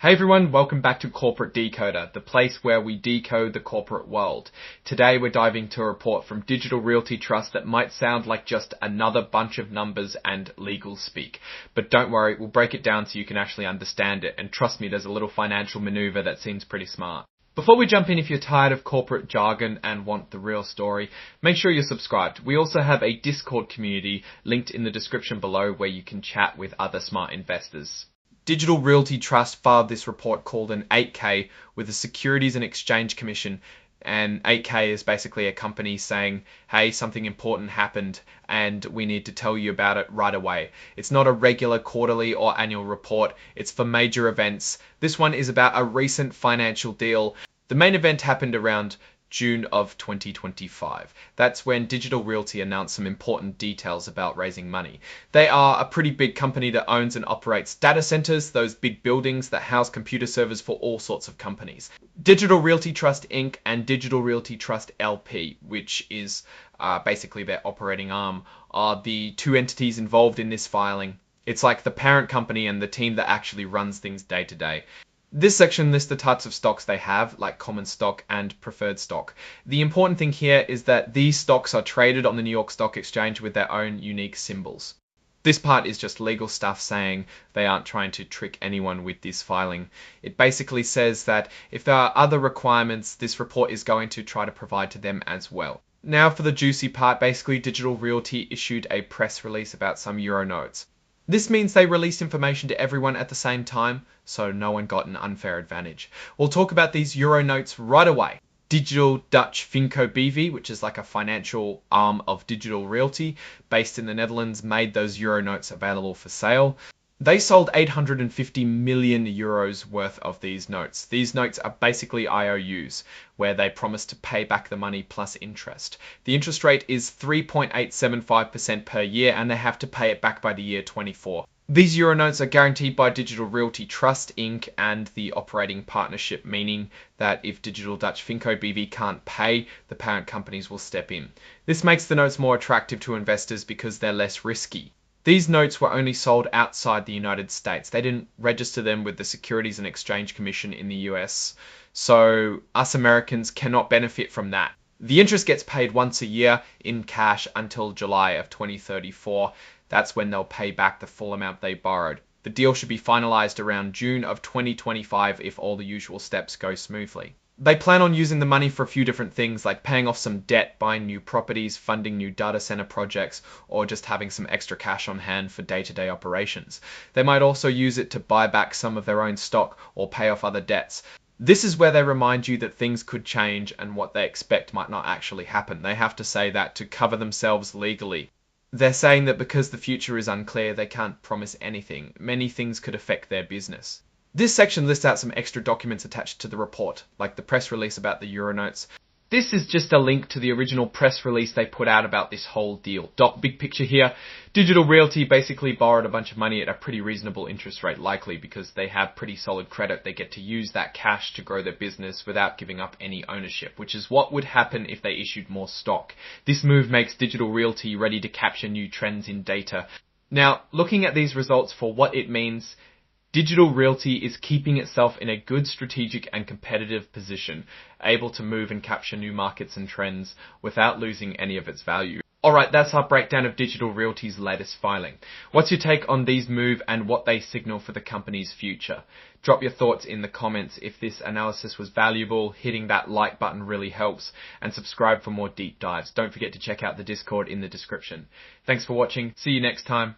Hey everyone, welcome back to Corporate Decoder, the place where we decode the corporate world. Today we're diving into a report from Digital Realty Trust that might sound like just another bunch of numbers and legal speak. But don't worry, we'll break it down so you can actually understand it, and trust me, there's a little financial maneuver that seems pretty smart. Before we jump in, if you're tired of corporate jargon and want the real story, make sure you're subscribed. We also have a Discord community linked in the description below where you can chat with other smart investors. Digital Realty Trust filed this report called an 8K with the Securities and Exchange Commission, and 8K is basically a company saying, hey, something important happened and we need to tell you about it right away. It's not a regular quarterly or annual report, it's for major events. This one is about a recent financial deal. The main event happened around June of 2025. That's when Digital Realty announced some important details about raising money. They are a pretty big company that owns and operates data centers, those big buildings that house computer servers for all sorts of companies. Digital Realty Trust Inc. and Digital Realty Trust LP, which is basically their operating arm, are the two entities involved in this filing. It's like the parent company and the team that actually runs things day to day. This section lists the types of stocks they have, like common stock and preferred stock. The important thing here is that these stocks are traded on the New York Stock Exchange with their own unique symbols. This part is just legal stuff saying they aren't trying to trick anyone with this filing. It basically says that if there are other requirements, this report is going to try to provide to them as well. Now for the juicy part, basically Digital Realty issued a press release about some Euro notes. This means they released information to everyone at the same time, so no one got an unfair advantage. We'll talk about these Euro notes right away. Digital Dutch Finco BV, which is like a financial arm of Digital Realty, based in the Netherlands, made those Euro notes available for sale. They sold 850 million euros worth of these notes. These notes are basically IOUs, where they promise to pay back the money plus interest. The interest rate is 3.875% per year, and they have to pay it back by the year 24. These Euro notes are guaranteed by Digital Realty Trust Inc. and the operating partnership, meaning that if Digital Dutch Finco BV can't pay, the parent companies will step in. This makes the notes more attractive to investors because they're less risky. These notes were only sold outside the United States. They didn't register them with the Securities and Exchange Commission in the US, so us Americans cannot benefit from that. The interest gets paid once a year in cash until July of 2034. That's when they'll pay back the full amount they borrowed. The deal should be finalized around June of 2025 if all the usual steps go smoothly. They plan on using the money for a few different things, like paying off some debt, buying new properties, funding new data center projects, or just having some extra cash on hand for day-to-day operations. They might also use it to buy back some of their own stock or pay off other debts. This is where they remind you that things could change and what they expect might not actually happen. They have to say that to cover themselves legally. They're saying that because the future is unclear, they can't promise anything. Many things could affect their business. This section lists out some extra documents attached to the report, like the press release about the Euro notes. This is just a link to the original press release they put out about this whole deal. Big picture here, Digital Realty basically borrowed a bunch of money at a pretty reasonable interest rate, likely because they have pretty solid credit. They get to use that cash to grow their business without giving up any ownership, which is what would happen if they issued more stock. This move makes Digital Realty ready to capture new trends in data. Now, looking at these results for what it means, Digital Realty is keeping itself in a good strategic and competitive position, able to move and capture new markets and trends without losing any of its value. Alright, that's our breakdown of Digital Realty's latest filing. What's your take on these moves and what they signal for the company's future? Drop your thoughts in the comments. If this analysis was valuable, hitting that like button really helps, and subscribe for more deep dives. Don't forget to check out the Discord in the description. Thanks for watching. See you next time.